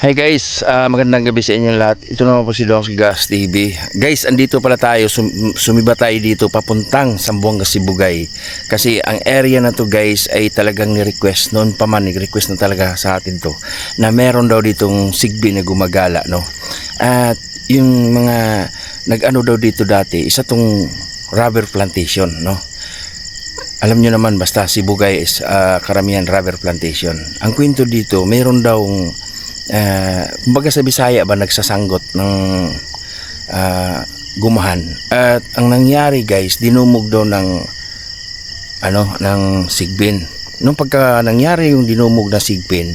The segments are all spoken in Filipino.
Hi guys, magandang gabi sa inyo lahat. Ito naman po si Dongs Gas TV. Guys, andito pala tayo, sumiba tayo dito papuntang Zamboanga, Sibugay. Kasi ang area na to guys ay talagang ni-request, noon pa man ni-request na talaga sa atin to, na meron daw ditong sigbi na gumagala, no? At yung mga nag-ano daw dito dati, isa tong rubber plantation, no? Alam nyo naman, basta Sibugay is karamihan rubber plantation. Ang kwento dito, meron daw kumbaga sa Bisaya ba nagsasanggot ng gumahan. At ang nangyari guys, dinumog daw ng sigbin. Nung pagka nangyari yung dinumog na sigbin,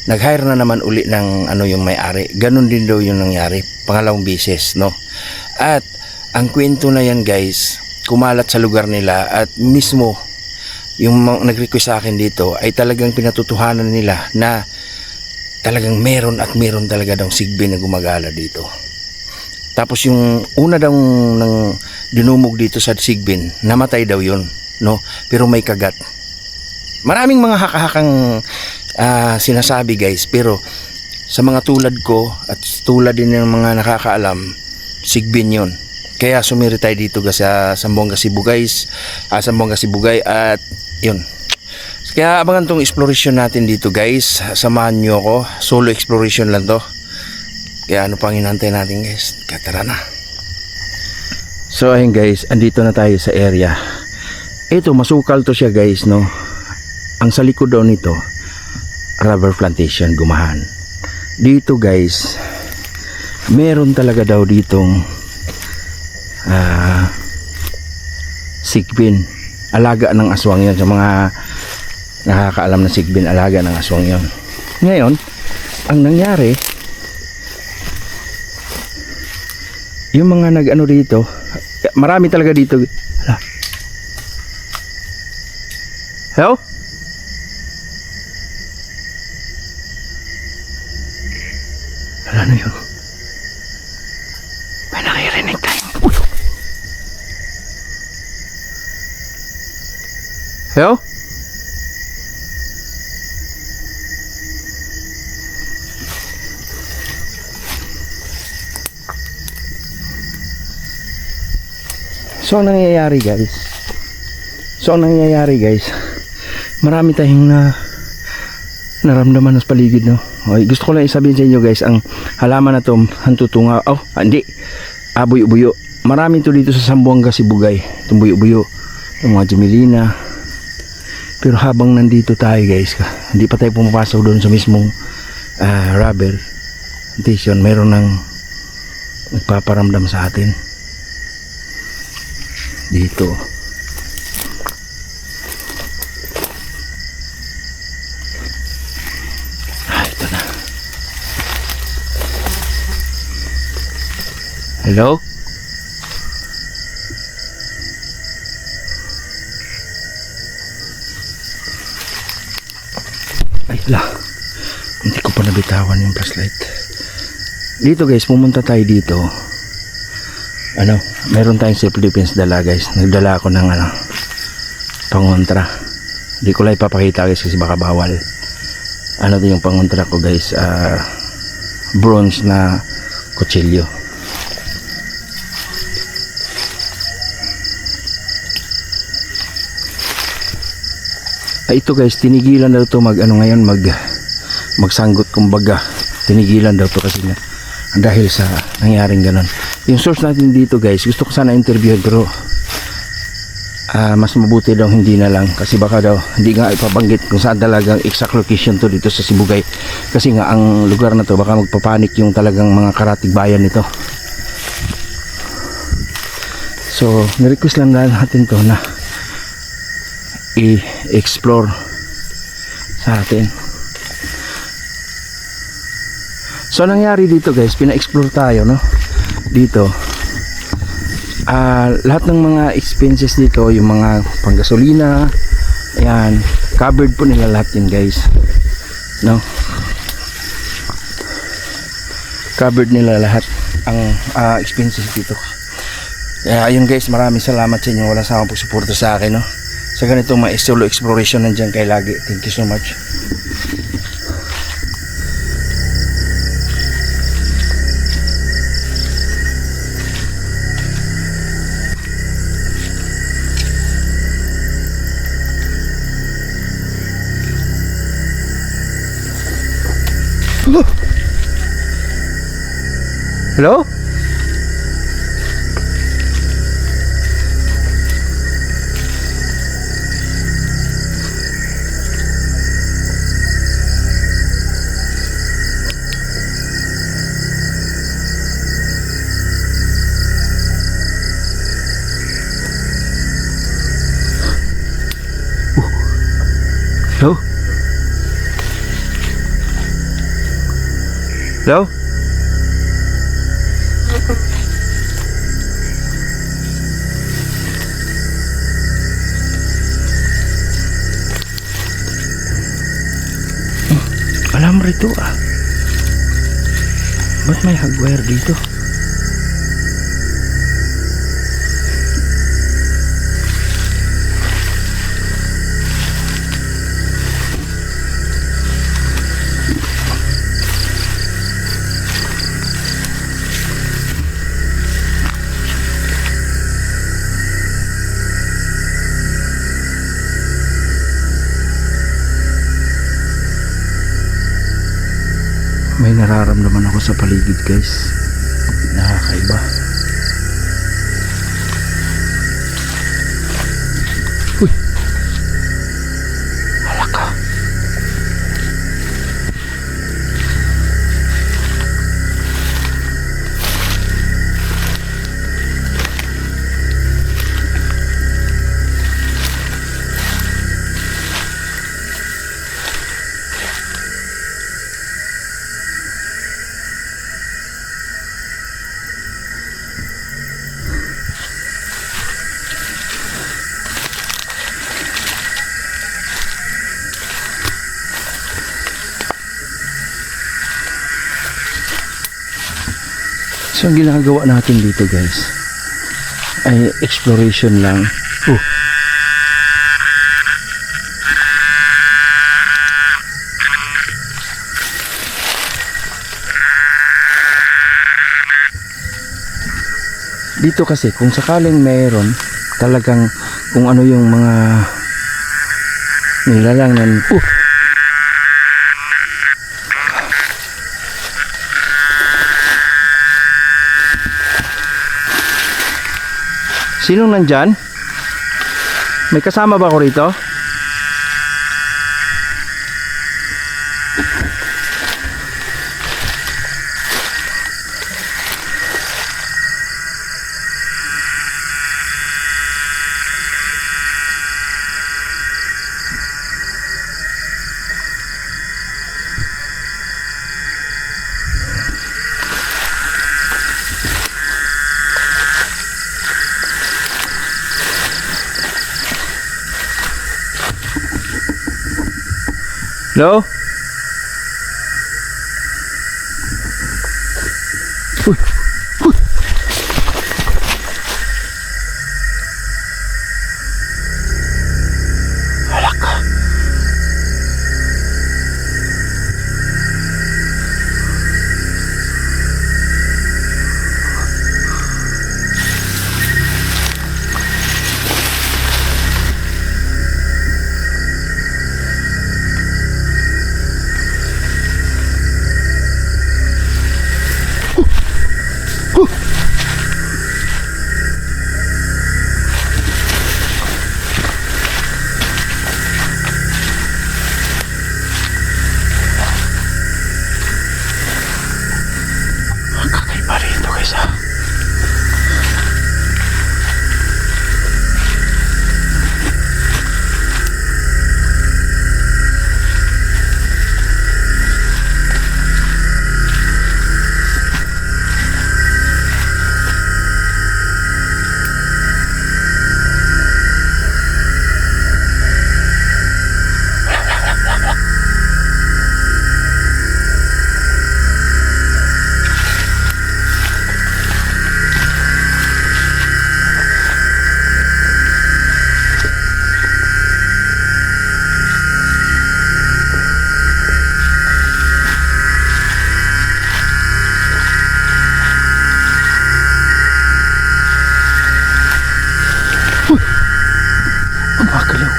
nag-hire na naman uli ng yung may-ari. Ganun din daw yung nangyari pangalawang beses, no? At ang kwento na yan guys, kumalat sa lugar nila at mismo yung nag-request sa akin dito ay talagang pinatutuhanan nila na talagang meron talaga daw sigbin na gumagala dito. Tapos yung una daw ng dinumog dito sa sigbin, namatay daw yun, no? Pero may kagat. Maraming mga haka-hakang sinasabi guys, pero sa mga tulad ko at tulad din ng mga nakakaalam, sigbin yun. Kaya sumiri tayo dito sa Zamboanga, Sibugay, at yun. Kaya abangan tong exploration natin dito guys. Samahan nyo ako. Solo exploration lang to. Kaya ano pang hinantay natin guys? Tara na. So ayun guys, andito na tayo sa area. Ito masukal to siya guys, no? Ang sa likod daw nito, rubber plantation, gumahan. Dito guys, meron talaga daw ditong sigbin. Alaga ng aswang yan. Sa mga nakakaalam na sigbin, alaga ng aswang yon. Ngayon, ang nangyari, yung mga nag-ano dito, marami talaga dito. Hello? Ano yun? May nakirinig tayo. Hello? So ang nangyayari guys, marami tayong naramdaman sa paligid, no? Okay, gusto ko lang isabihin sa inyo guys, ang halaman na to, hantutunga, buyo-buyo. Marami to dito sa Zamboanga, Sibugay, itong buyo-buyo, yung mga Jamelina. Pero habang nandito tayo guys, hindi pa tayo pumapasok doon sa mismong rubber plantation, meron nang nagpaparamdam sa atin dito. Ito na. Hello? Ay la, hindi ko pa nabitawan yung flashlight. Dito guys, pumunta tayo dito. Meron tayong self-defense dala guys. Nagdala ako ng pangontra. Hindi ko lang ipapakita guys kasi baka bawal. Ito yung pangontra ko guys, bronze na kutsilyo. Ito guys, tinigilan daw to magsanggot, kumbaga tinigilan daw to kasi nga dahil sa nangyaring ganon. Yung source natin dito guys, gusto ko sana interviewin pero mas mabuti daw hindi na lang kasi baka daw hindi nga ipabanggit kung saan talagang exact location to dito sa Sibugay, kasi nga ang lugar na to baka magpapanik yung talagang mga karatig bayan nito. So nirequest lang natin to na i-explore sa atin. So nangyari dito guys, pina-explore tayo, no? Dito lahat ng mga expenses dito, yung mga panggasolina, ayan, covered po nila lahat yun guys, no? Covered nila lahat ang expenses dito. Kaya ayun guys, maraming salamat sa inyo, wala sa akong pagsuporta sa akin, no? Sa ganitong mga solo exploration nandiyan kay lagi. Thank you so much. Hello? Hello? Hello? Alam rito ah. Ba't may hagwire dito? May nararamdaman ako sa paligid, guys. Nakakaiba. Uy! Halaka. So ang ginagawa natin dito, guys, ay exploration lang. Dito kasi kung sakaling mayroon talagang kung ano yung mga nilalangan. Sinong nandyan? May kasama ba ako rito? Hello? Uy! Uy! Halaka. Kakaiba rito, guys, ha? Gumagalaw.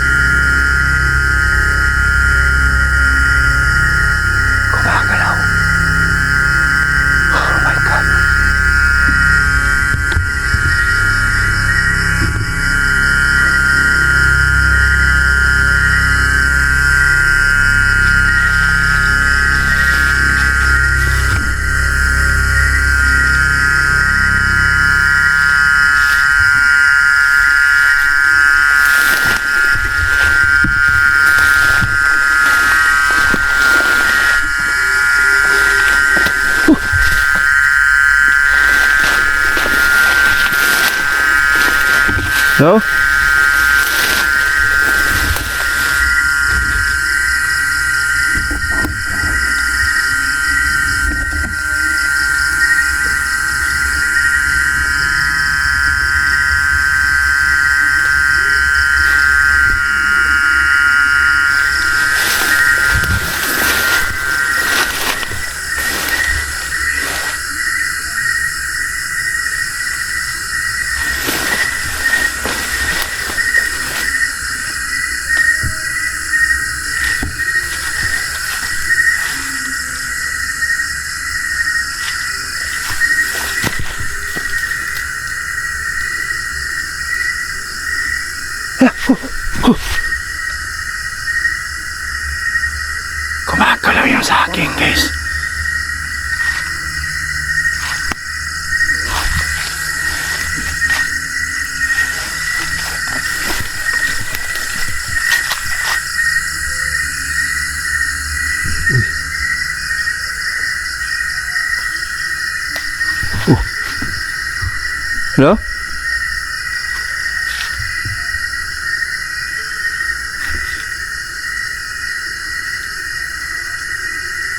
Gumagalaw. No? Gumagalaw yung sa akin, guys. Hello?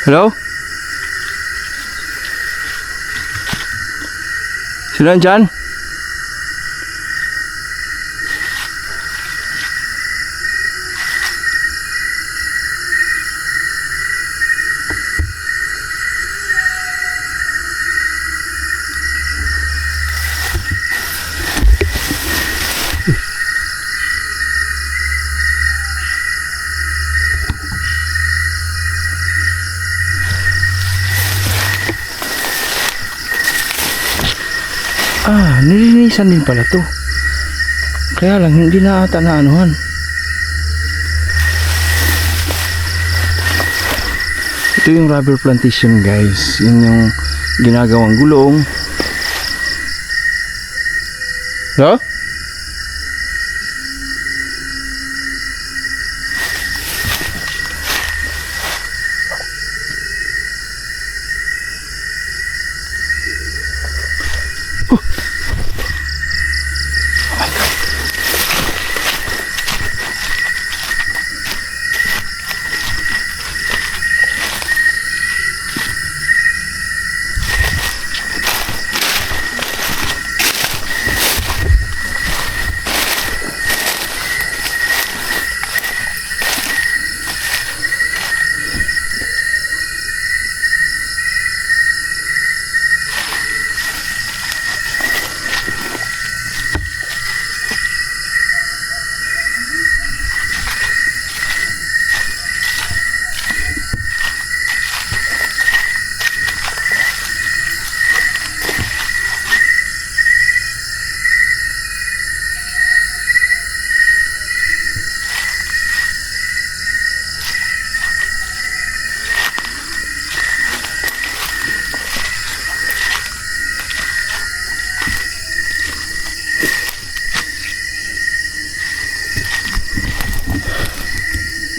Hello? Sino nandyan? Nilinisan din pala to. Kaya lang hindi na ata na anuhan. Ito yung rubber plantation, guys. Yun yung ginagawang gulong. Hello?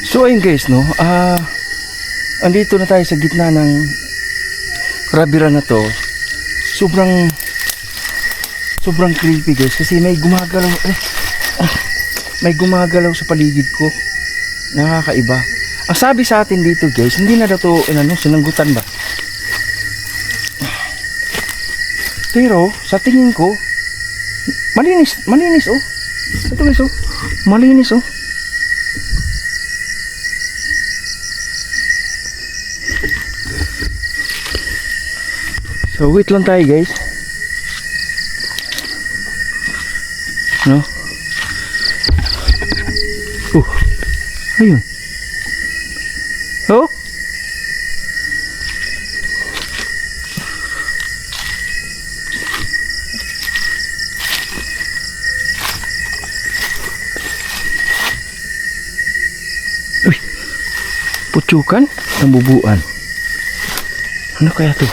So ayun guys, no, andito na tayo sa gitna ng rabiran na to. Sobrang creepy, guys, kasi may gumagalaw, may gumagalaw sa paligid ko. Nakakaiba. Ang sabi sa atin dito, guys, hindi na daw to sinanggutan ba? Pero sa tingin ko malinis oh. Ito guys, oh, malinis oh. So wait lang tayo, guys. No? Ayun. Oh? Putsukan? Nambubuan. Ano kaya to?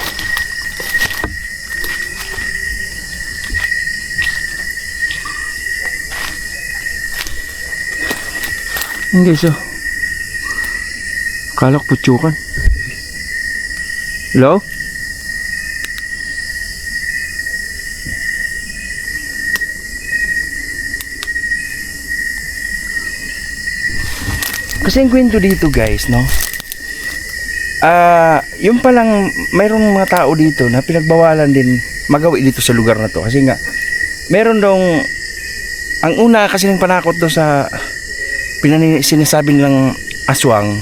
Yan guys, oh. Akala ko putsukan. Hello? Kasi ang kwento dito guys, no? Yung palang mayroong mga tao dito na pinagbawalan din magawi dito sa lugar na to. Kasi nga, meron dong, ang una kasi ng panakot do sa sinasabi nilang aswang,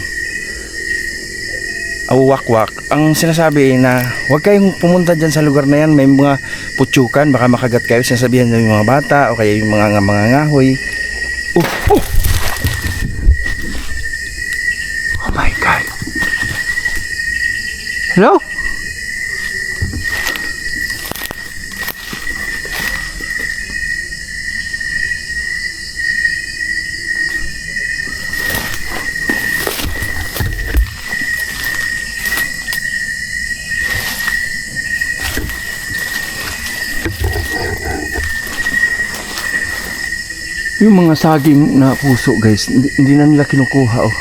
wakwak, ang sinasabi na huwag kayong pumunta dyan sa lugar na yan, may mga putsukan, baka makagat kayo, sinasabihan ng mga bata o kaya yung mga ngahoy. Oh my God. Hello? Yung mga saging na puso guys, hindi na nila kinukuha oh.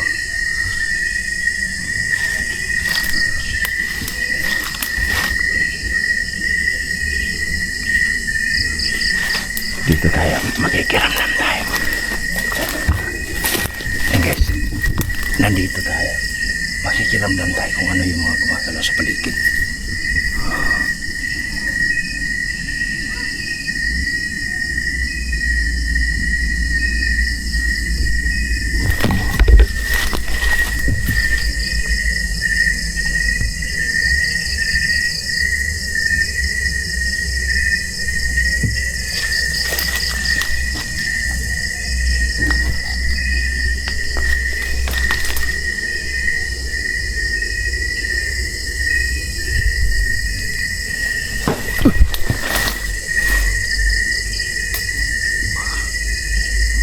Dito tayo, makikiramdam tayo. Yan guys, nandito tayo. Makikiramdam tayo kung ano yung mga gumagalaw sa paligid.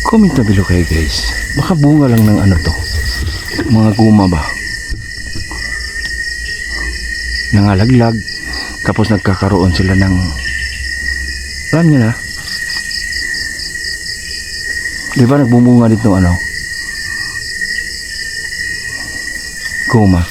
Comment na below kayo guys. Baka bunga lang ng ano to. Mga guma ba? Nangalaglag. Tapos nagkakaroon sila ng, alam nyo na, di ba nagbumunga dito ano? Guma.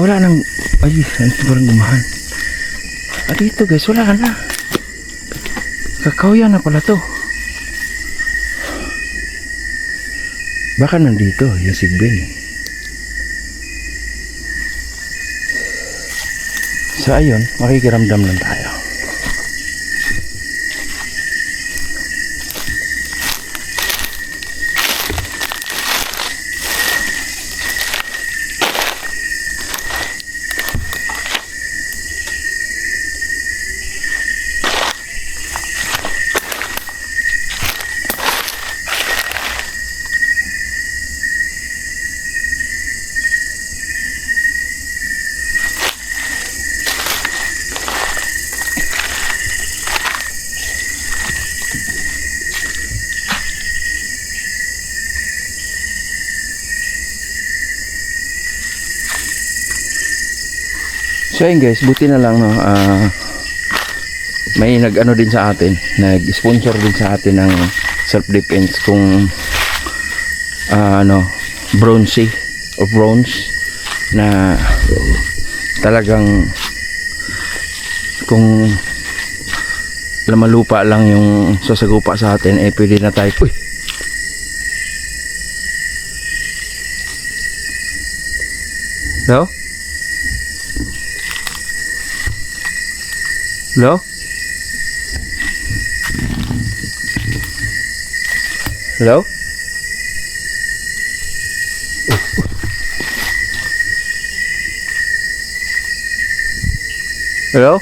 Wala nang, ay, ito parang gumahan. Dito guys, wala na. Kakauyan na pala to. Baka nandito, yung sigbin. So ayun, makikiramdam lang tayo. So ayun guys, buti na lang no, may nag-ano din sa atin, nag-sponsor din sa atin ng self-defense kung bronze o bronze na talagang kung lamalupa lang yung sasagupa sa atin, pwede na tayo. Uy! Hello? Hello? Hello? Hello?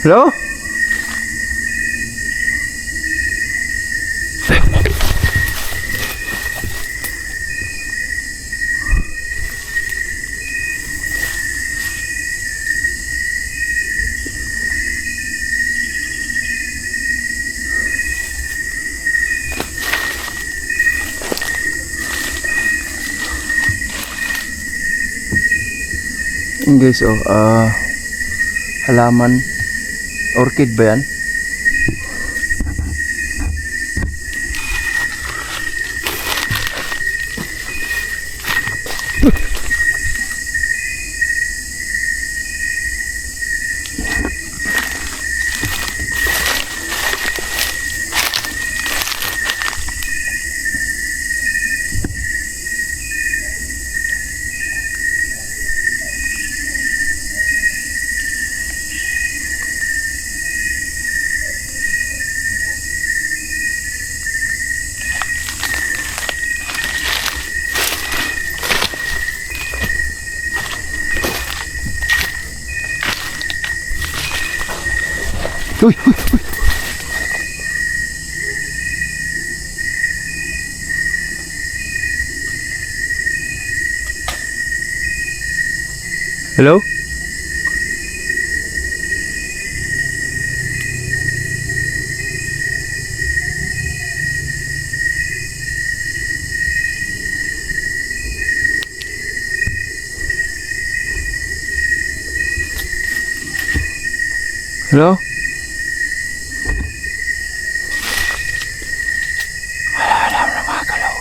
Hello? Guys, halaman, orchid ba yan? Uy, uy, uy. Hello? Hello? Wala na mga galaw.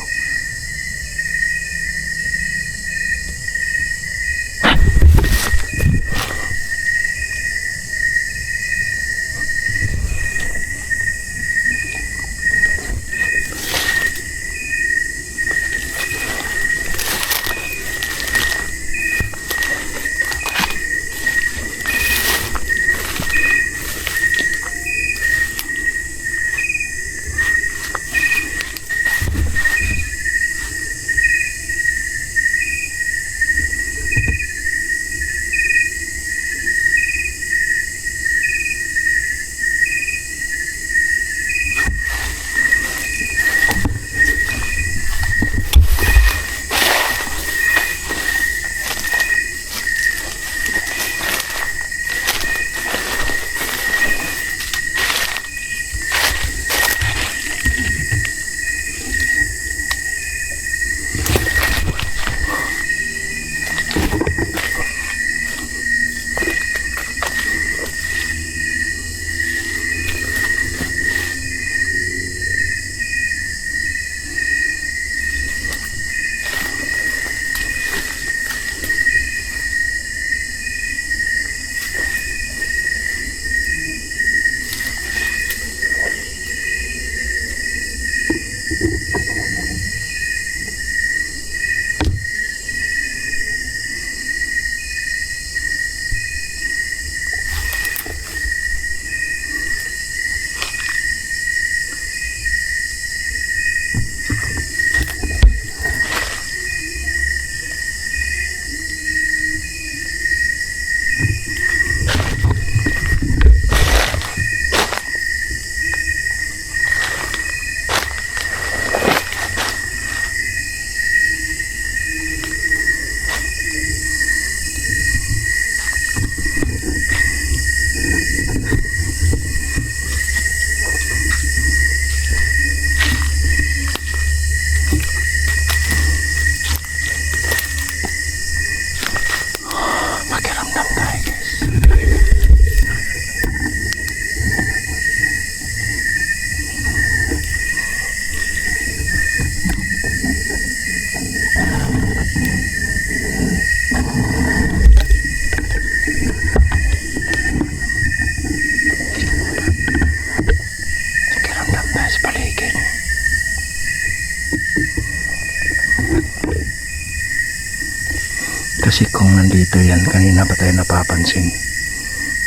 Kasi kung nandito yan, kanina pa tayo napapansin,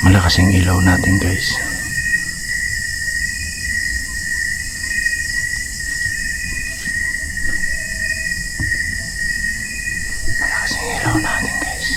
malakas yung ilaw natin guys. Malakas yung ilaw natin guys.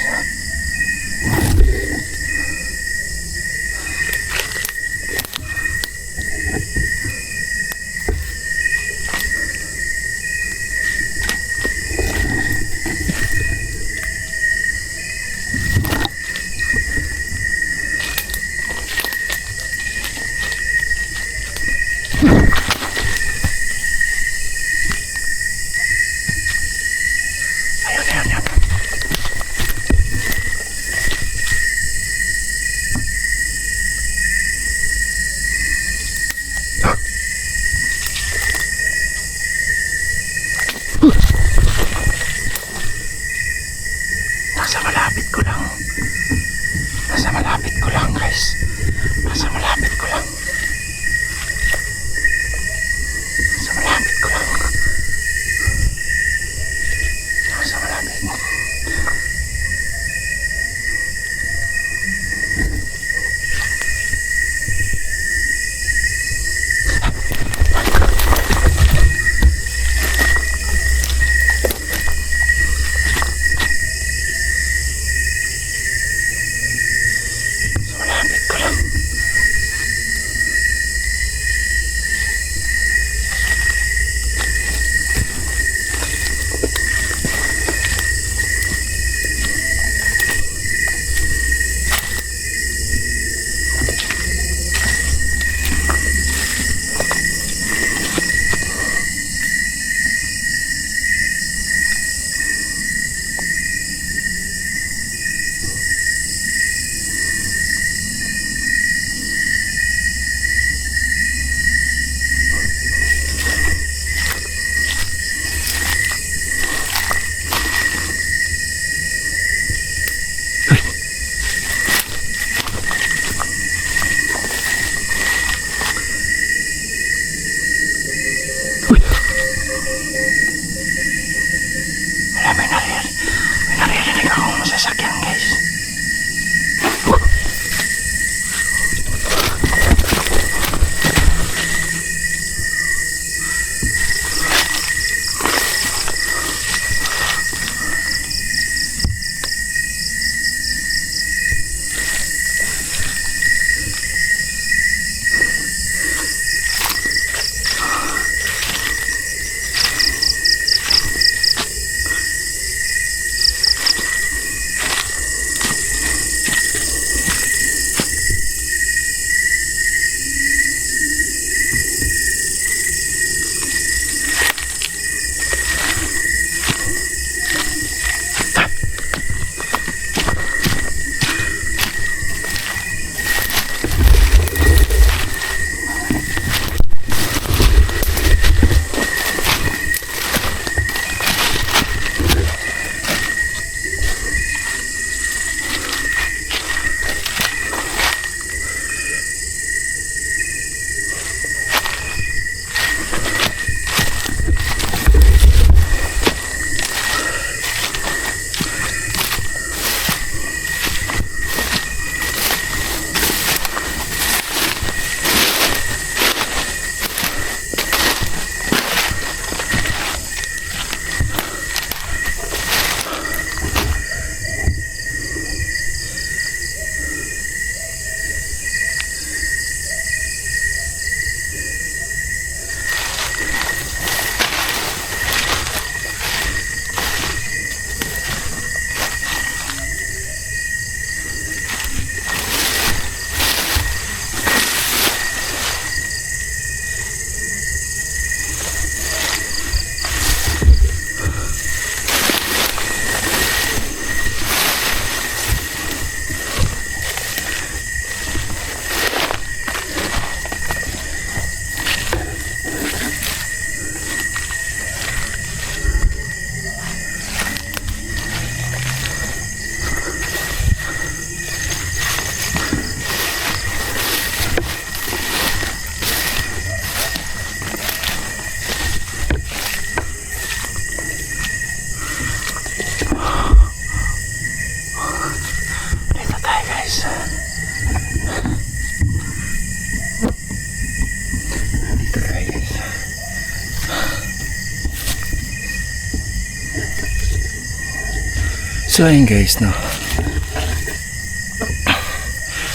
So ayun guys, no.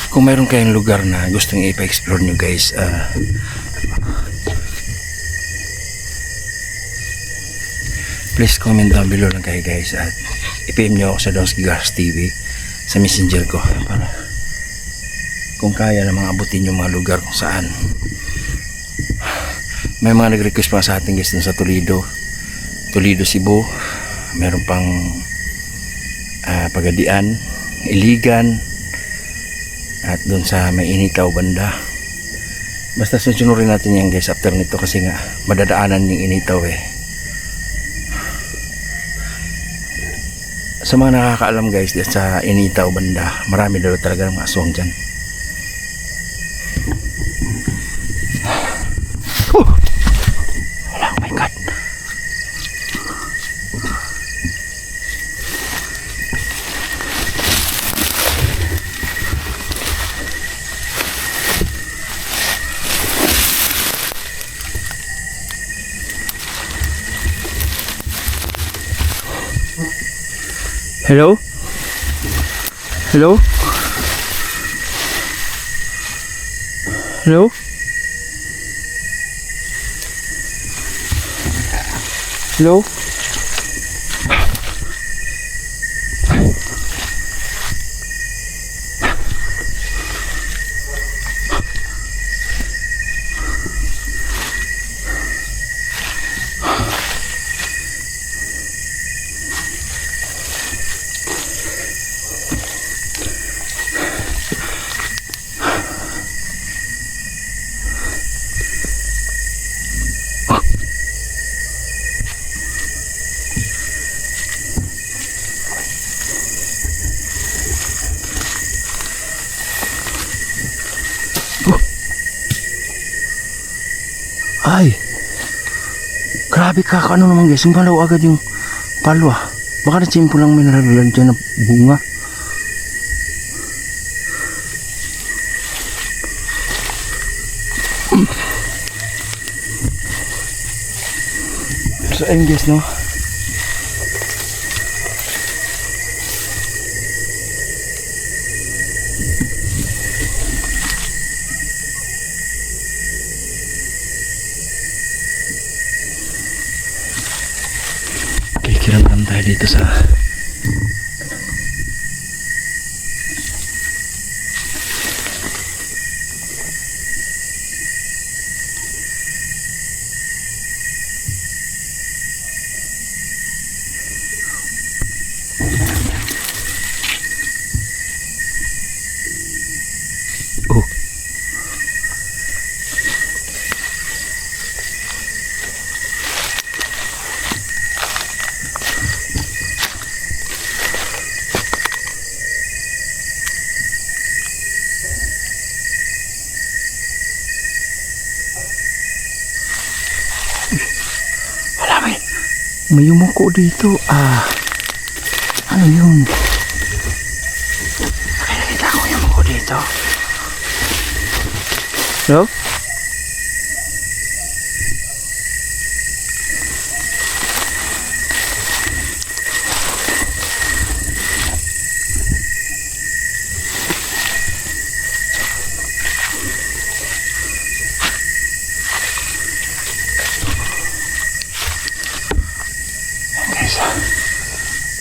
Kung mayroon kayong lugar na gustong ipa-explore nyo guys, please comment down below lang kayo guys at i-PM nyo ako sa Donsky Cars TV sa messenger ko para kung kaya namang abutin yung mga lugar kung saan. May mga nag-request pa sa atin guys dun sa Toledo, Cebu, meron pang Pagadian, Iligan, at doon sa may Initaw banda. Basta susunurin natin yan guys after nito kasi nga madadaanan yung Initaw eh. Sa mga nakakaalam guys dyan sa Initaw banda, marami daw talaga ng aswang dyan. Wala, oh my god. Hello? Hello? Hello? Hello? Ay, grabe ka, ano naman guys, malaw agad yung palwa. Baka na simple lang may nalaglag dyan na bunga. So ayun guys, no. Kikiramdam tayo dito sa may yumuko dito. Ano yun? Nakita ko yumuko dito. Hello?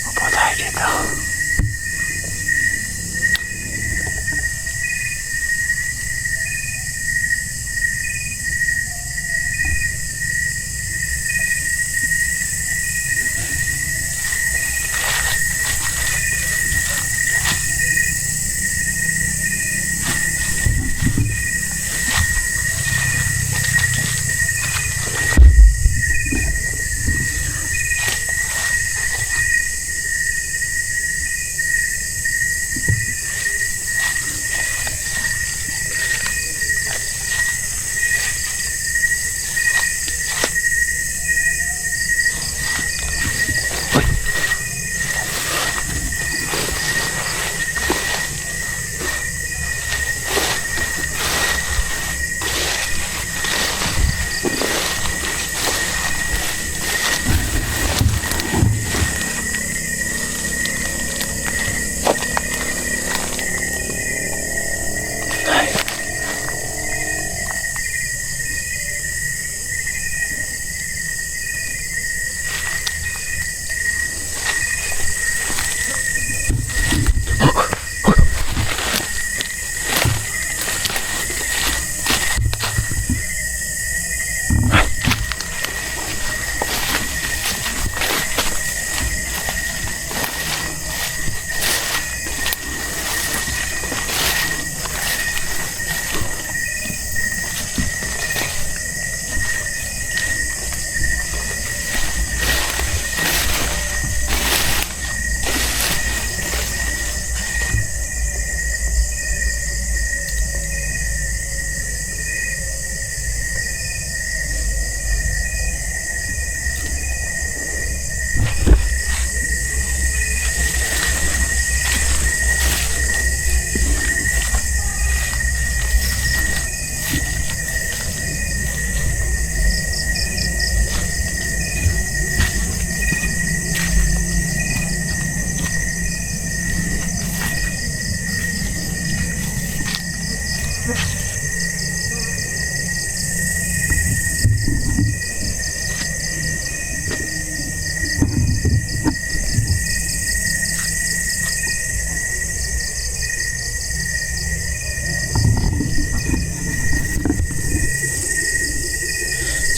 Upo tayo dito.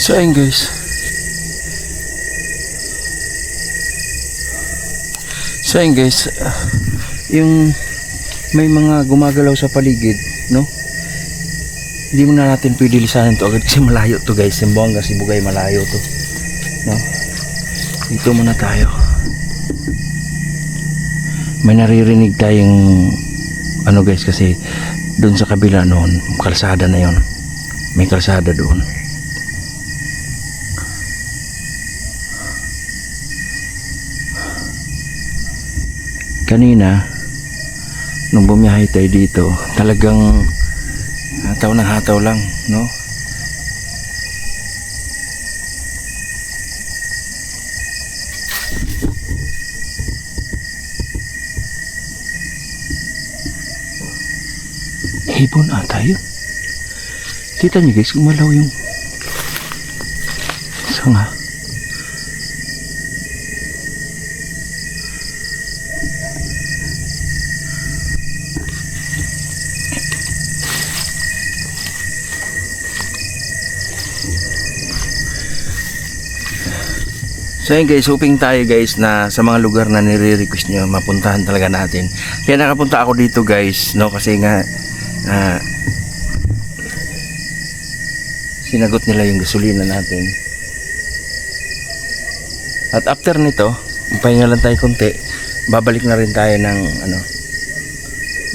So ayun guys. So ayun guys, yung may mga gumagalaw sa paligid, no? Hindi mo na natin pwede lisanin to agad kasi malayo to guys. Simbuanga, Sibugay, malayo to, no? Dito muna tayo. May naririnig tayong ano guys, kasi doon sa kabila noon, kalsada na yon. May kalsada doon. Kanina nung bumiyahe tayo dito, talagang hataw ng hataw lang, no? Ibon ata yun. Kita niyo guys, gumalaw yung sanga. So yun guys, hoping tayo guys na sa mga lugar na nire-request nyo, mapuntahan talaga natin. Kaya nakapunta ako dito guys, no, kasi nga sinagot nila yung gasolina natin. At after nito, pahinga lang tayo konti, babalik na rin tayo ng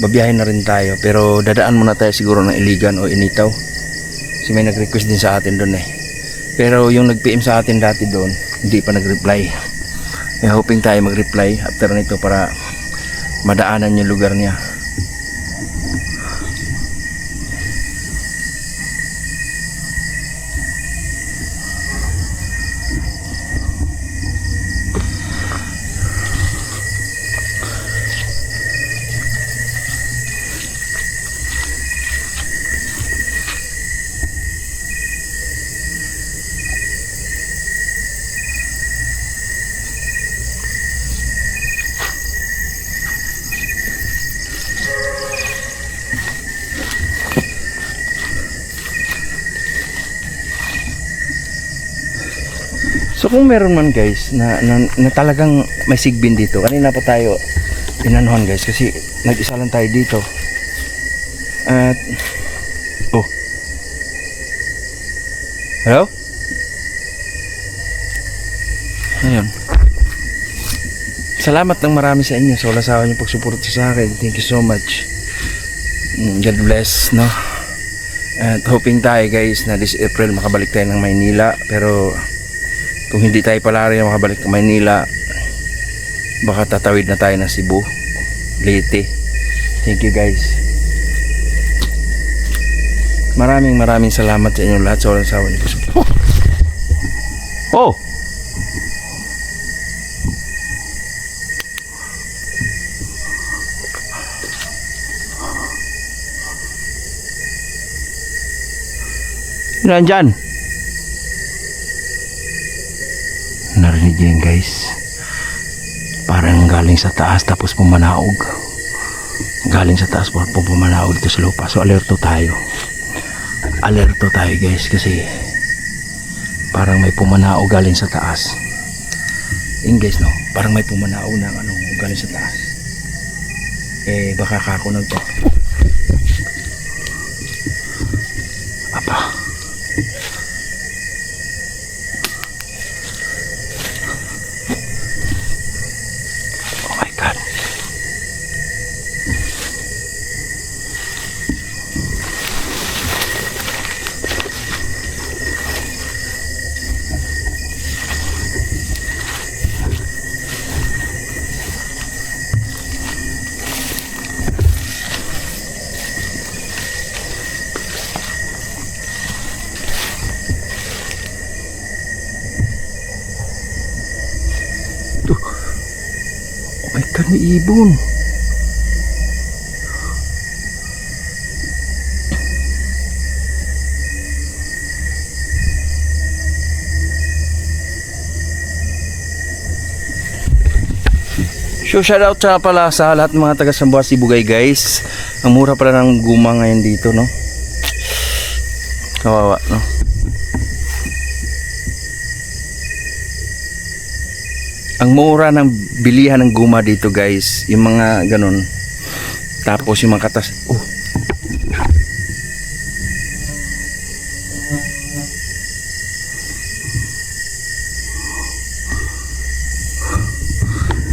babiyahin na rin tayo. Pero dadaan muna tayo siguro ng Iligan o Initaw, kasi may nag-request din sa atin doon eh. Pero yung nag-PM sa atin dati doon, hindi pa nag-reply. Kaya hoping tayo mag-reply after nito para madaanan yung lugar niya. So kung meron man guys na talagang may sigbin dito, kanina pa tayo inanuhan guys kasi nag-isa lang tayo dito. At oh, hello? Ayun. Salamat ng marami sa inyo sa walang sawa niyong pagsuporta sa akin. Thank you so much. God bless, no? At hoping tayo guys na this April makabalik tayo ng Maynila. Pero kung hindi tayo pala rin makabalik ng Maynila, baka tatawid na tayo ng Cebu, Leyte. Thank you guys. Maraming salamat sa inyong lahat sa walang sawa niyo. Oh! Nandyan. Narinig yan guys, parang galing sa taas tapos pumanaog, galing sa taas pumanaog dito sa lupa. So alerto tayo guys, kasi parang may pumanaog galing sa taas. Yun guys, no, parang may pumanaog ng galing sa taas. Baka kako na to. Apa, oh my God, may ibon. So shoutout sa pala sa lahat ng mga taga Sambuanga, Sibugay guys. Ang mura pala ng guma ngayon dito, no? Kawawa, no? Ang mura ng bilihan ng guma dito guys, yung mga ganun. Tapos yung mga katas.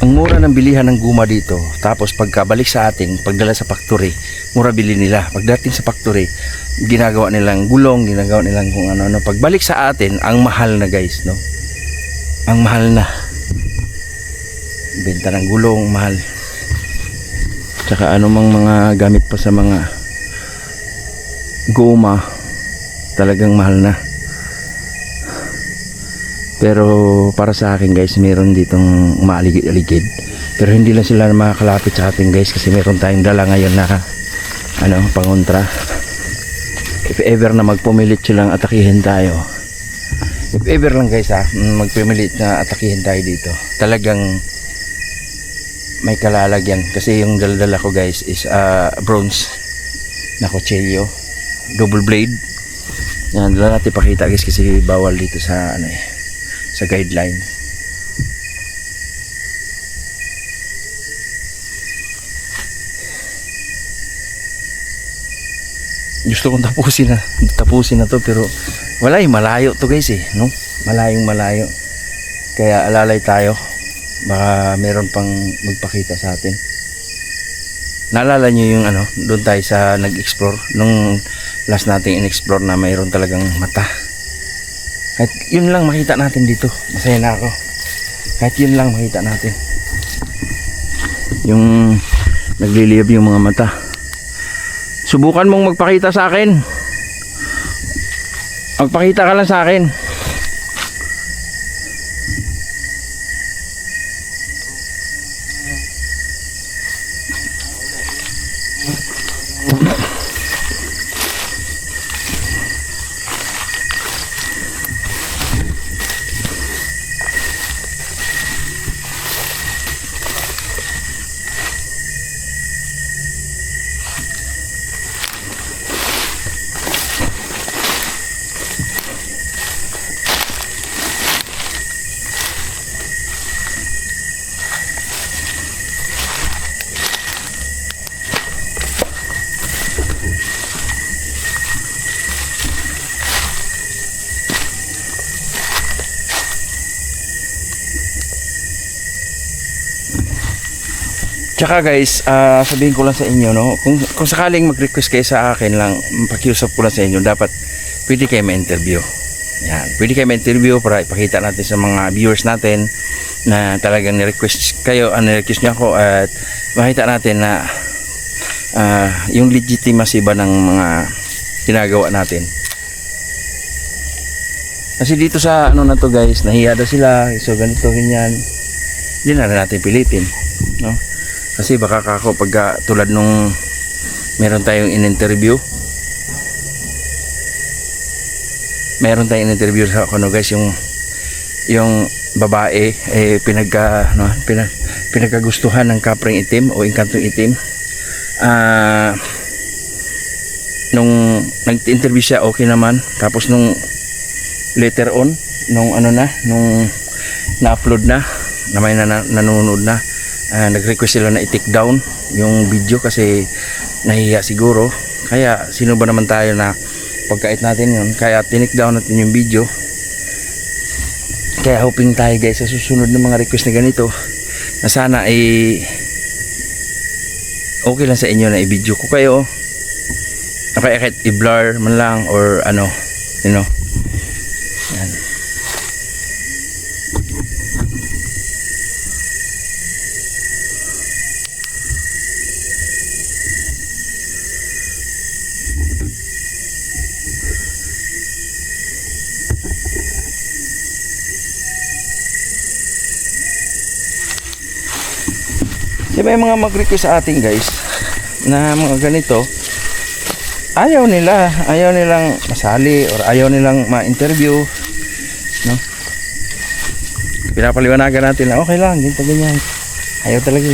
Ang mura ng bilihan ng guma dito. Tapos pagkabalik sa atin, pagdala sa factory, mura bili nila. Pagdating sa factory, ginagawa nilang gulong, ginagawa nilang kung ano-ano. Pagbalik sa atin, ang mahal na guys, no? Ang mahal na. Benta ng gulong, mahal. Tsaka anumang mga gamit pa sa mga goma, talagang mahal na. Pero para sa akin guys, meron ditong maaligid-aligid. Pero hindi na sila makakalapit sa atin guys, kasi meron tayong dala ngayon na pangontra. If ever na magpumilit silang atakihin tayo, if ever lang guys magpumilit na atakihin tayo dito, talagang may kalalagyan. Kasi yung dala ko guys is bronze na kutsilyo, double blade. Yan, dala natin pakita guys, kasi bawal dito sa sa guideline. Gusto kong tapusin na to, pero wala, malayo to guys no? Malayo. Kaya alalay tayo, baka meron pang magpakita sa atin. Naalala nyo yung doon tayo sa nag-explore nung last nating in-explore na mayroon talagang mata. Kahit yun lang makita natin dito, masaya na ako. Kahit yun lang makita natin, yung nagliliyab yung mga mata. Subukan mong magpakita sa akin. Magpakita ka lang sa akin. Tsaka guys, sabihin ko lang sa inyo, no, kung sakaling mag-request kayo sa akin lang, pakiusap ko lang sa inyo, dapat pwede kayo ma-interview. Yan, pwede kayo ma-interview para ipakita natin sa mga viewers natin na talagang ni-request kayo, ni-request niyo ako, at makita natin na yung legitimacy ba ng mga ginagawa natin. Kasi dito sa na to guys, nahiya daw sila, so ganito ganyan. Hindi na rin natin pilitin, no? Kasi baka kako pagka tulad nung meron tayong in-interview, sa guys, yung babae pinagkagustuhan ng kapring itim o engkantong itim. Nung nag-interview siya, okay naman. Tapos nung later on, nung na-upload na may nanonood na, nag-request sila na i-take down yung video kasi nahihiya siguro. Kaya sino ba naman tayo na pagkait natin yun, kaya tinik down natin yung video. Kaya hoping tayo guys sa susunod ng mga request na ganito, na sana ay okay lang sa inyo na i-video ko kayo, kahit i-blur man lang or yan. Diba yung mga mag-request sa atin guys na mga ganito, ayaw nilang masali or ayaw nilang ma-interview, no? Pinapaliwanagan natin na okay lang, ganito ganyan, ayaw talaga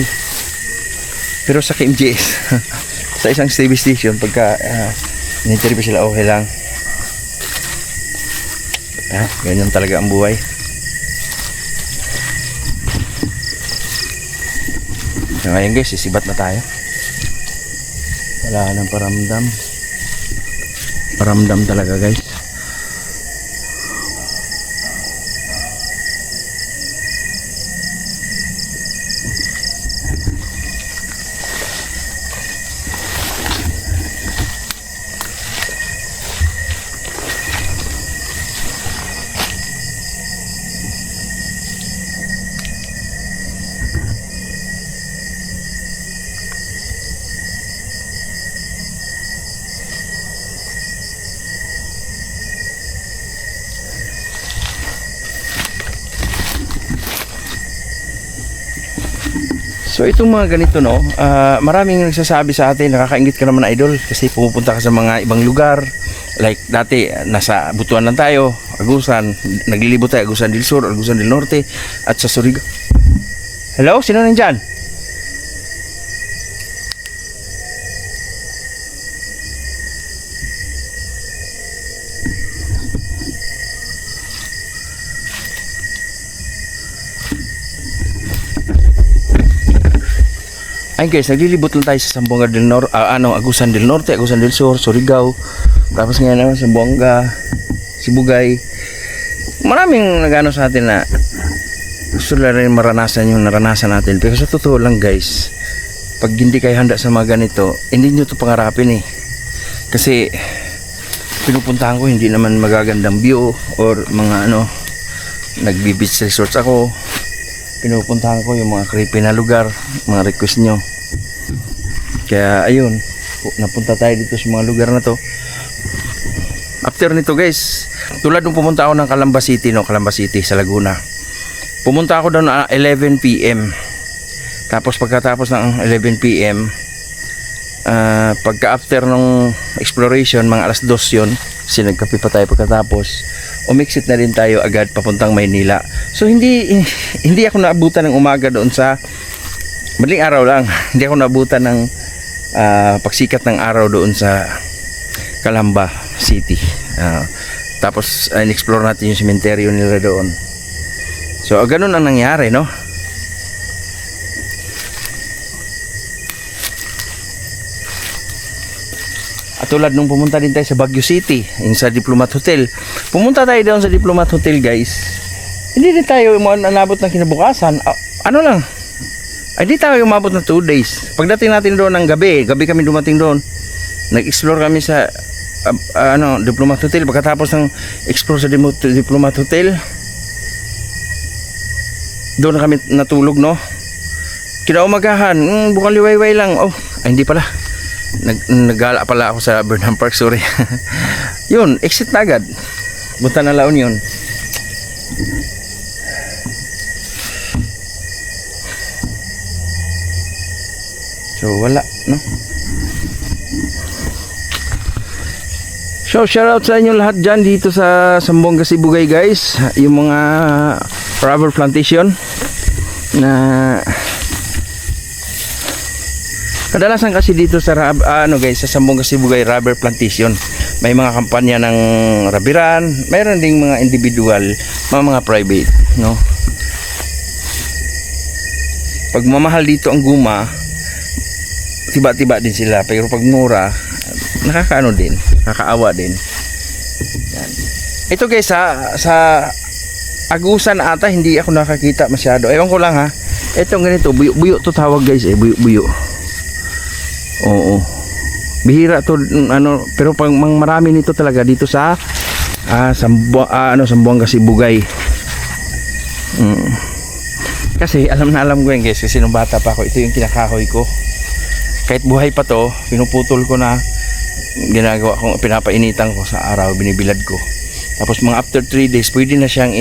pero sa KMJS sa isang TV station, pagka in-interview sila, okay lang. Ganyan talaga ang buhay. So, ngayon guys, sisibat na tayo. Wala nang paramdam. Paramdam talaga guys. So itong mga ganito no, maraming nagsasabi sa atin, nakakaingit ka naman idol kasi pumupunta ka sa mga ibang lugar. Like dati nasa Butuan lang tayo, Agusan, naglilibot tayo Agusan del Sur, Agusan del Norte at sa Surigao. Hello, sino nandyan? Ay guys, naglilibot lang tayo sa Zamboanga del Norte, Agusan del Norte, Agusan del Sur, Surigao. Tapos ngayon naman Zamboanga, Sibugay. Maraming nagano sa atin na gusto na rin maranasan yung naranasan natin. Pero sa totoo lang guys, pag hindi kayo handa sa mga ganito, hindi nyo ito pangarapin eh. Kasi pinupuntahan ko hindi naman magagandang view or mga nagbi-beach resorts ako. Pinupuntahan ko yung mga creepy na lugar, mga request nyo. Kaya ayun, napunta tayo dito sa mga lugar na to. After nito guys, tulad nung pumunta ako ng Calamba City, Calamba City sa Laguna. Pumunta ako doon 11 PM. Tapos pagkatapos ng 11 PM, pagka after ng exploration, mga alas 2 yun, kasi nagkape pa tayo pagkatapos, umiksit na rin tayo agad papuntang Maynila. So hindi ako naabutan ng umaga doon sa madaling araw lang. Hindi ako naabutan ng pagsikat ng araw doon sa Calamba City. Tapos in-explore natin yung sementeryo nila doon. So ganun ang nangyari, no? At tulad nung pumunta din tayo sa Baguio City, yung sa Diplomat Hotel. Pumunta tayo doon sa Diplomat Hotel guys. Hindi din tayo umabot ng kinabukasan. Hindi tayo umabot ng 2 days. Pagdating natin doon ng gabi kami dumating doon. Nag-explore kami sa Diplomat Hotel. Pagkatapos ng explore sa Diplomat Hotel, doon na kami natulog, no? Kinaumagahan, bukang liwayway lang. Hindi pala. Naggala pala ako sa Burnham Park, sorry. Yun, exit na agad. Punta na La Union. So wala, no? So shoutout sa inyo lahat dyan dito sa Zamboanga Sibugay guys. Yung mga rubber plantation na kadalasan kasi dito sa sa Zamboanga Sibugay rubber plantation, may mga kampanya ng rabiran, mayroon ding mga individual, mga private, no? Pag mamahal dito ang guma, tiba-tiba din sila, pero pag mura, din, nakakaawa din. Yan. Ito guys sa Agusan ata hindi ako nakakita masyado. Ewan ko lang ha. Etong ganito, buyo-buyo to tawag guys buyo-buyo. Oo. Bihira to pero pag marami nito talaga dito sa Zamboanga Sibugay. Kasi alam ko yan guys, kasi nung bata pa ako, ito yung kinakahoy ko. Kahit buhay pa to, pinuputol ko na, ginagawa ko, pinapainitan ko sa araw, binibilad ko. Tapos mga after 3 days, pwede na siyang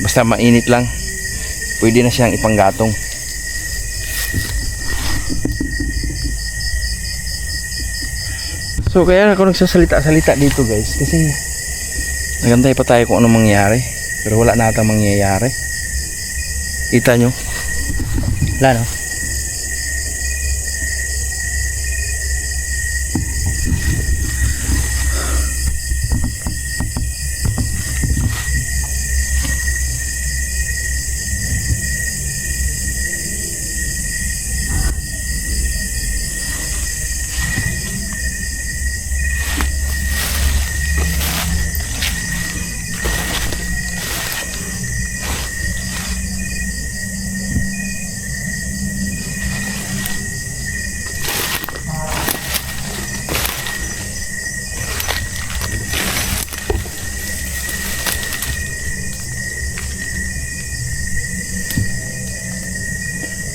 basta mainit lang, pwede na siyang ipanggatong. So kaya ako nagsasalita dito guys, kasi nagantay pa tayo kung anong mangyari, pero wala na ata mangyayari. Kita nyo, wala no?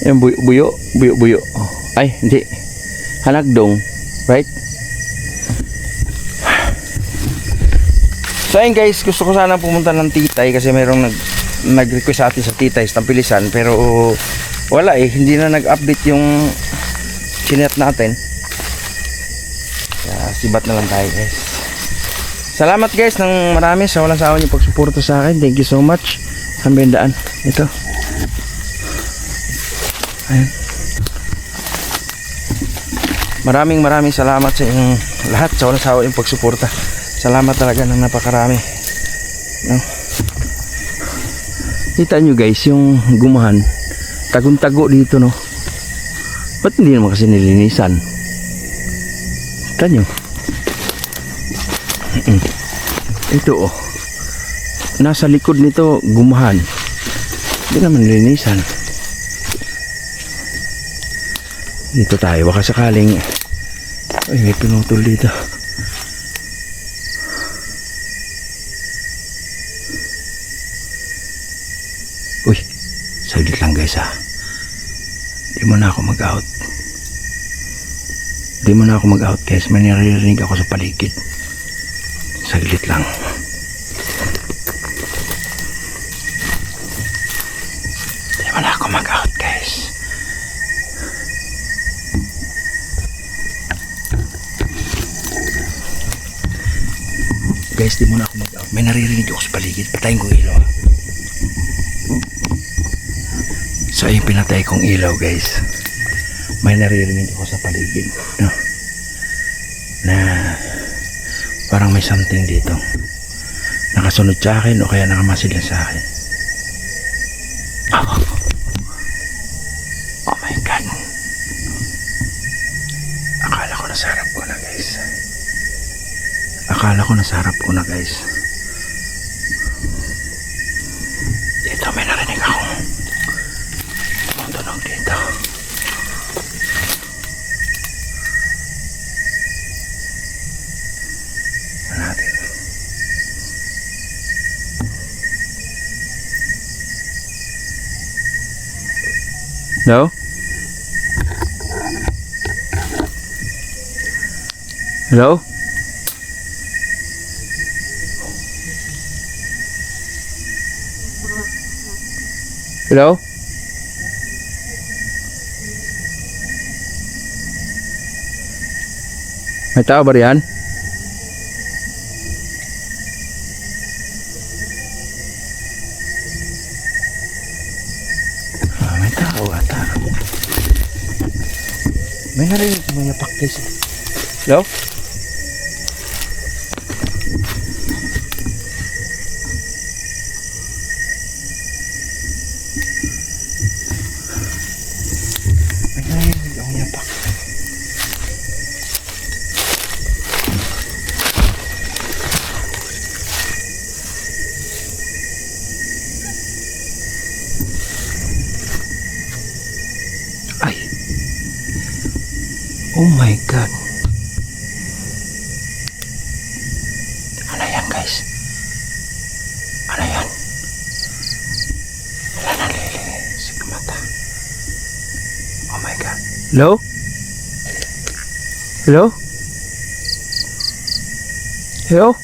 Yung buyo. Ay, hindi. Hanagdong. Right? So ayun guys, gusto ko sana pumunta ng Titay kasi mayroong nag-request sa atin sa Titay sa Tampilisan, pero wala eh, hindi na nag-update yung sinet natin. Kaya sibat na lang tayo guys. Salamat guys ng marami sa walang sawa niyong pagsuporta sa akin. Thank you so much. Ang bendaan. Ito. Ayan. Maraming salamat sa inyong lahat sa walang sawa niyong pagsuporta. Salamat talaga ng napakarami, no? Kita nyo guys yung gumahan, tagong-tago dito, no? Ba't hindi naman kasi nilinisan? Kita nyo ito oh, nasa likod nito gumahan, hindi naman nilinisan. Dito tayo, baka sakaling ay may pinutol dito. Uy, saglit lang guys ha. Di mo na ako mag-out. Guys. May naririnig ako sa paligid. Saglit lang. Di mo na ako mag-out guys. Guys, di mo na ako mag-out. May naririnig ako sa paligid. Patayin ko ilaw ha. So yung pinatay kong ilaw guys, may naririnig ako sa paligid, no? Na parang may something dito nakasunod sa akin o kaya nakamasid lang sa akin. Oh my god, akala ko nasa harap ko na guys. Dito may narinig akong tunog dito. Natin. No? Hello? Hello? May tao ba riyan? May tao ata. May narinig mga pakis. Hello? May narinig ako niya pakis. Ay. Oh my god. Ano yan guys? Ano yan? Wala na lilisig mata. Oh my god. Hello? Hello? Hello?